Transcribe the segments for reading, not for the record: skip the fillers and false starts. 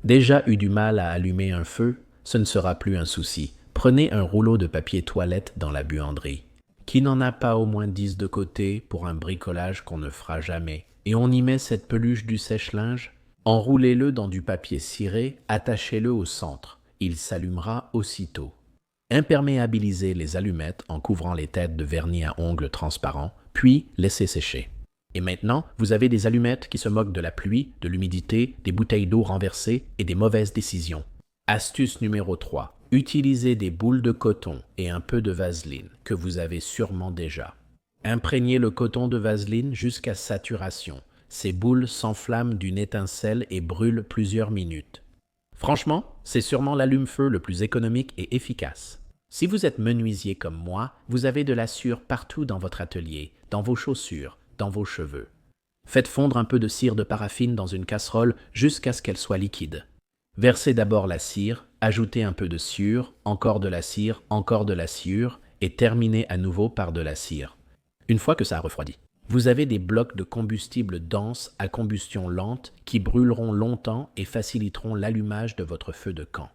Déjà eu du mal à allumer un feu, ce ne sera plus un souci. Prenez un rouleau de papier toilette dans la buanderie. Qui n'en a pas au moins 10 de côté pour un bricolage qu'on ne fera jamais? Et on y met cette peluche du sèche-linge? Enroulez-le dans du papier ciré, attachez-le au centre. Il s'allumera aussitôt. Imperméabilisez les allumettes en couvrant les têtes de vernis à ongles transparent, puis laissez sécher. Et maintenant, vous avez des allumettes qui se moquent de la pluie, de l'humidité, des bouteilles d'eau renversées et des mauvaises décisions. Astuce numéro 3. Utilisez des boules de coton et un peu de vaseline, que vous avez sûrement déjà. Imprégnez le coton de vaseline jusqu'à saturation. Ces boules s'enflamment d'une étincelle et brûlent plusieurs minutes. Franchement, c'est sûrement l'allume-feu le plus économique et efficace. Si vous êtes menuisier comme moi, vous avez de la cire partout dans votre atelier, dans vos chaussures, dans vos cheveux. Faites fondre un peu de cire de paraffine dans une casserole jusqu'à ce qu'elle soit liquide. Versez d'abord la cire, ajoutez un peu de sciure, encore de la cire, encore de la sciure, et terminez à nouveau par de la cire. Une fois que ça a refroidi, vous avez des blocs de combustible dense à combustion lente qui brûleront longtemps et faciliteront l'allumage de votre feu de camp.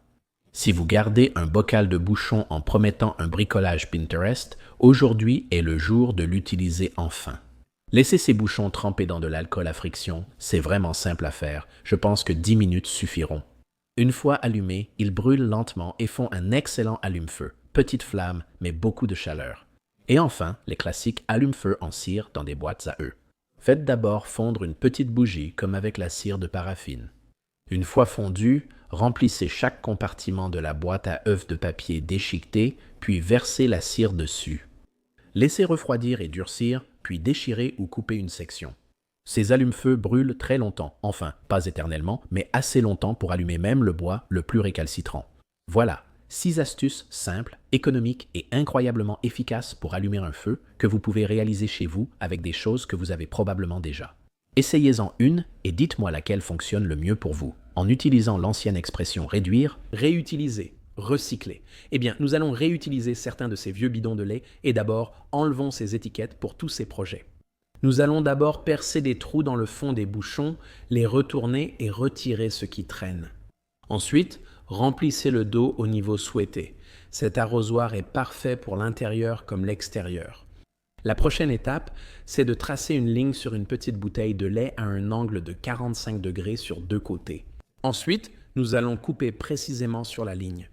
Si vous gardez un bocal de bouchon en promettant un bricolage Pinterest, aujourd'hui est le jour de l'utiliser enfin. Laissez ces bouchons trempés dans de l'alcool à friction, c'est vraiment simple à faire, je pense que 10 minutes suffiront. Une fois allumés, ils brûlent lentement et font un excellent allume-feu, petite flamme mais beaucoup de chaleur. Et enfin, les classiques allume-feu en cire dans des boîtes à œufs. Faites d'abord fondre une petite bougie comme avec la cire de paraffine. Une fois fondue, remplissez chaque compartiment de la boîte à œufs de papier déchiqueté, puis versez la cire dessus. Laissez refroidir et durcir, puis déchirez ou coupez une section. Ces allume-feu brûlent très longtemps, enfin, pas éternellement, mais assez longtemps pour allumer même le bois le plus récalcitrant. Voilà, 6 astuces simples, économiques et incroyablement efficaces pour allumer un feu que vous pouvez réaliser chez vous avec des choses que vous avez probablement déjà. Essayez-en une et dites-moi laquelle fonctionne le mieux pour vous. En utilisant l'ancienne expression réduire, réutiliser, recycler. Eh bien, nous allons réutiliser certains de ces vieux bidons de lait et d'abord enlevons ces étiquettes pour tous ces projets. Nous allons d'abord percer des trous dans le fond des bouchons, les retourner et retirer ce qui traîne. Ensuite, remplissez le dos au niveau souhaité. Cet arrosoir est parfait pour l'intérieur comme l'extérieur. La prochaine étape, c'est de tracer une ligne sur une petite bouteille de lait à un angle de 45 degrés sur deux côtés. Ensuite, nous allons couper précisément sur la ligne.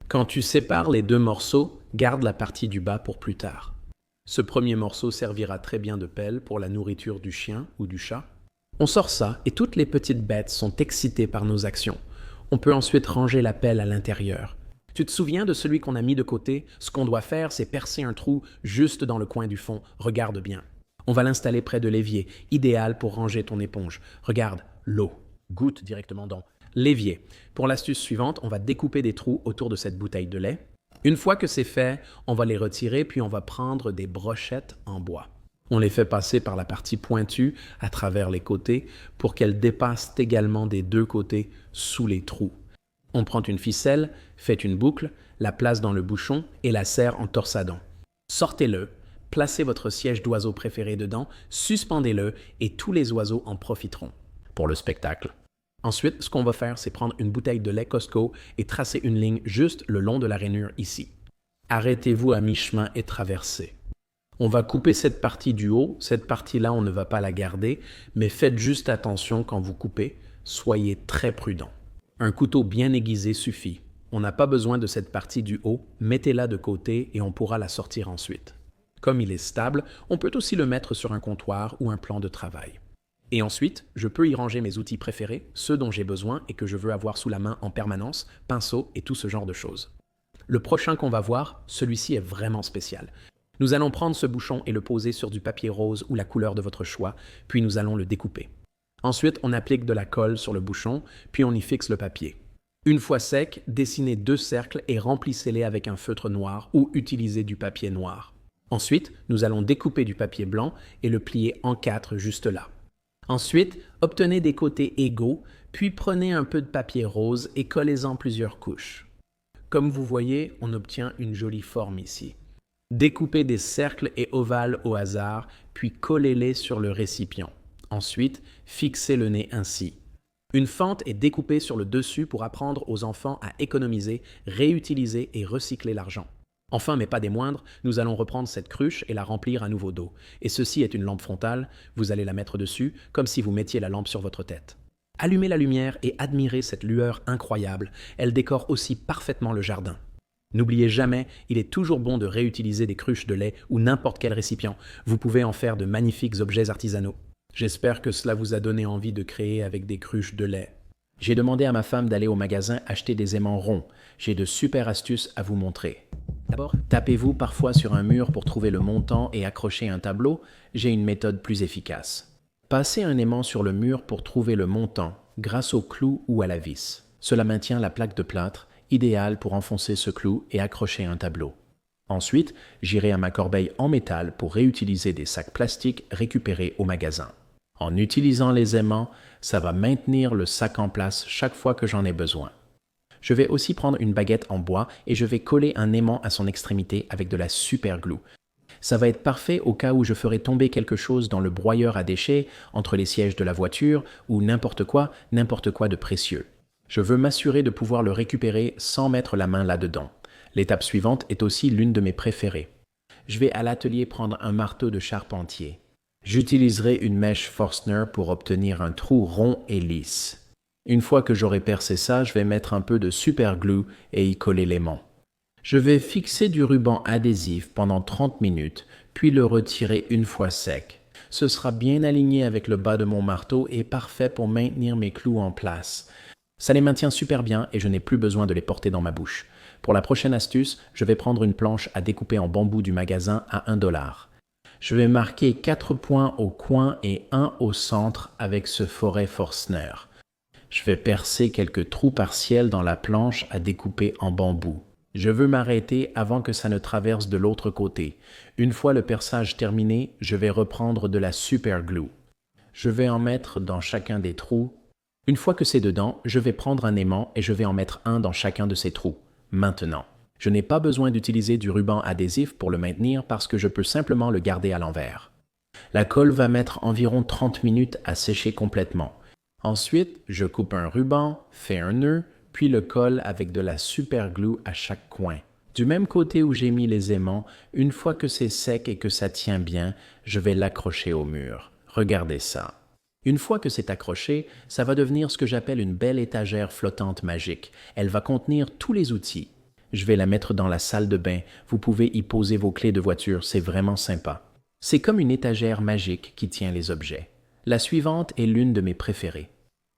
Quand tu sépares les deux morceaux, garde la partie du bas pour plus tard. Ce premier morceau servira très bien de pelle pour la nourriture du chien ou du chat. On sort ça et toutes les petites bêtes sont excitées par nos actions. On peut ensuite ranger la pelle à l'intérieur. Tu te souviens de celui qu'on a mis de côté? Ce qu'on doit faire, c'est percer un trou juste dans le coin du fond. Regarde bien. On va l'installer près de l'évier, idéal pour ranger ton éponge. Regarde, l'eau. Goutte directement dans l'évier. Pour l'astuce suivante, on va découper des trous autour de cette bouteille de lait. Une fois que c'est fait, on va les retirer puis on va prendre des brochettes en bois. On les fait passer par la partie pointue à travers les côtés pour qu'elles dépassent également des deux côtés sous les trous. On prend une ficelle, fait une boucle, la place dans le bouchon et la serre en torsadon. Sortez-le, placez votre siège d'oiseau préféré dedans, suspendez-le et tous les oiseaux en profiteront pour le spectacle. Ensuite, ce qu'on va faire, c'est prendre une bouteille de lait Costco et tracer une ligne juste le long de la rainure ici. Arrêtez-vous à mi-chemin et traversez. On va couper cette partie du haut, cette partie-là, on ne va pas la garder, mais faites juste attention quand vous coupez, soyez très prudent. Un couteau bien aiguisé suffit. On n'a pas besoin de cette partie du haut, mettez-la de côté et on pourra la sortir ensuite. Comme il est stable, on peut aussi le mettre sur un comptoir ou un plan de travail. Et ensuite, je peux y ranger mes outils préférés, ceux dont j'ai besoin et que je veux avoir sous la main en permanence, pinceau et tout ce genre de choses. Le prochain qu'on va voir, celui-ci est vraiment spécial. Nous allons prendre ce bouchon et le poser sur du papier rose ou la couleur de votre choix, puis nous allons le découper. Ensuite, on applique de la colle sur le bouchon, puis on y fixe le papier. Une fois sec, dessinez 2 cercles et remplissez-les avec un feutre noir ou utilisez du papier noir. Ensuite, nous allons découper du papier blanc et le plier en 4 juste là. Ensuite, obtenez des côtés égaux, puis prenez un peu de papier rose et collez-en plusieurs couches. Comme vous voyez, on obtient une jolie forme ici. Découpez des cercles et ovales au hasard, puis collez-les sur le récipient. Ensuite, fixez le nez ainsi. Une fente est découpée sur le dessus pour apprendre aux enfants à économiser, réutiliser et recycler l'argent. Enfin, mais pas des moindres, nous allons reprendre cette cruche et la remplir à nouveau d'eau. Et ceci est une lampe frontale, vous allez la mettre dessus, comme si vous mettiez la lampe sur votre tête. Allumez la lumière et admirez cette lueur incroyable, elle décore aussi parfaitement le jardin. N'oubliez jamais, il est toujours bon de réutiliser des cruches de lait ou n'importe quel récipient, vous pouvez en faire de magnifiques objets artisanaux. J'espère que cela vous a donné envie de créer avec des cruches de lait. J'ai demandé à ma femme d'aller au magasin acheter des aimants ronds. J'ai de super astuces à vous montrer. D'abord, tapez-vous parfois sur un mur pour trouver le montant et accrocher un tableau. J'ai une méthode plus efficace. Passez un aimant sur le mur pour trouver le montant grâce au clou ou à la vis. Cela maintient la plaque de plâtre, idéale pour enfoncer ce clou et accrocher un tableau. Ensuite, j'irai à ma corbeille en métal pour réutiliser des sacs plastiques récupérés au magasin. En utilisant les aimants, ça va maintenir le sac en place chaque fois que j'en ai besoin. Je vais aussi prendre une baguette en bois et je vais coller un aimant à son extrémité avec de la super glue. Ça va être parfait au cas où je ferai tomber quelque chose dans le broyeur à déchets, entre les sièges de la voiture ou n'importe quoi de précieux. Je veux m'assurer de pouvoir le récupérer sans mettre la main là-dedans. L'étape suivante est aussi l'une de mes préférées. Je vais à l'atelier prendre un marteau de charpentier. J'utiliserai une mèche Forstner pour obtenir un trou rond et lisse. Une fois que j'aurai percé ça, je vais mettre un peu de super glue et y coller l'aimant. Je vais fixer du ruban adhésif pendant 30 minutes, puis le retirer une fois sec. Ce sera bien aligné avec le bas de mon marteau et parfait pour maintenir mes clous en place. Ça les maintient super bien et je n'ai plus besoin de les porter dans ma bouche. Pour la prochaine astuce, je vais prendre une planche à découper en bambou du magasin à 1 $. Je vais marquer 4 points au coin et 1 au centre avec ce forêt Forstner. Je vais percer quelques trous partiels dans la planche à découper en bambou. Je veux m'arrêter avant que ça ne traverse de l'autre côté. Une fois le perçage terminé, je vais reprendre de la super glue. Je vais en mettre dans chacun des trous. Une fois que c'est dedans, je vais prendre un aimant et je vais en mettre un dans chacun de ces trous. Maintenant, je n'ai pas besoin d'utiliser du ruban adhésif pour le maintenir parce que je peux simplement le garder à l'envers. La colle va mettre environ 30 minutes à sécher complètement. Ensuite, je coupe un ruban, fais un nœud, puis le colle avec de la super glue à chaque coin. Du même côté où j'ai mis les aimants, une fois que c'est sec et que ça tient bien, je vais l'accrocher au mur. Regardez ça. Une fois que c'est accroché, ça va devenir ce que j'appelle une belle étagère flottante magique. Elle va contenir tous les outils. Je vais la mettre dans la salle de bain. Vous pouvez y poser vos clés de voiture, c'est vraiment sympa. C'est comme une étagère magique qui tient les objets. La suivante est l'une de mes préférées.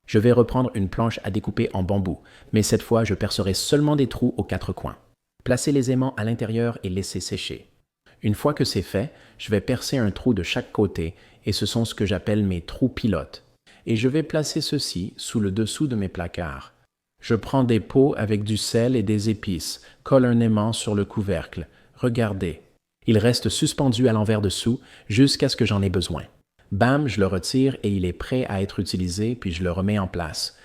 Je vais reprendre une planche à découper en bambou, mais cette fois je percerai seulement des trous aux 4 coins. Placez les aimants à l'intérieur et laissez sécher. Une fois que c'est fait, je vais percer un trou de chaque côté et ce sont ce que j'appelle mes trous pilotes. Et je vais placer ceux-ci sous le dessous de mes placards. Je prends des pots avec du sel et des épices, colle un aimant sur le couvercle. Regardez. Il reste suspendu à l'envers dessous jusqu'à ce que j'en ai besoin. Bam, je le retire et il est prêt à être utilisé, puis je le remets en place.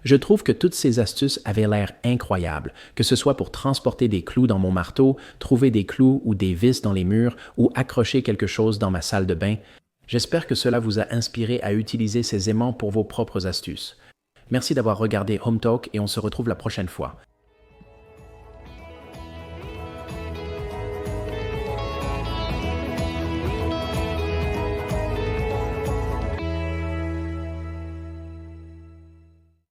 Je trouve que toutes ces astuces avaient l'air incroyables, que ce soit pour transporter des clous dans mon marteau, trouver des clous ou des vis dans les murs ou accrocher quelque chose dans ma salle de bain. J'espère que cela vous a inspiré à utiliser ces aimants pour vos propres astuces. Merci d'avoir regardé Home Talk et on se retrouve la prochaine fois.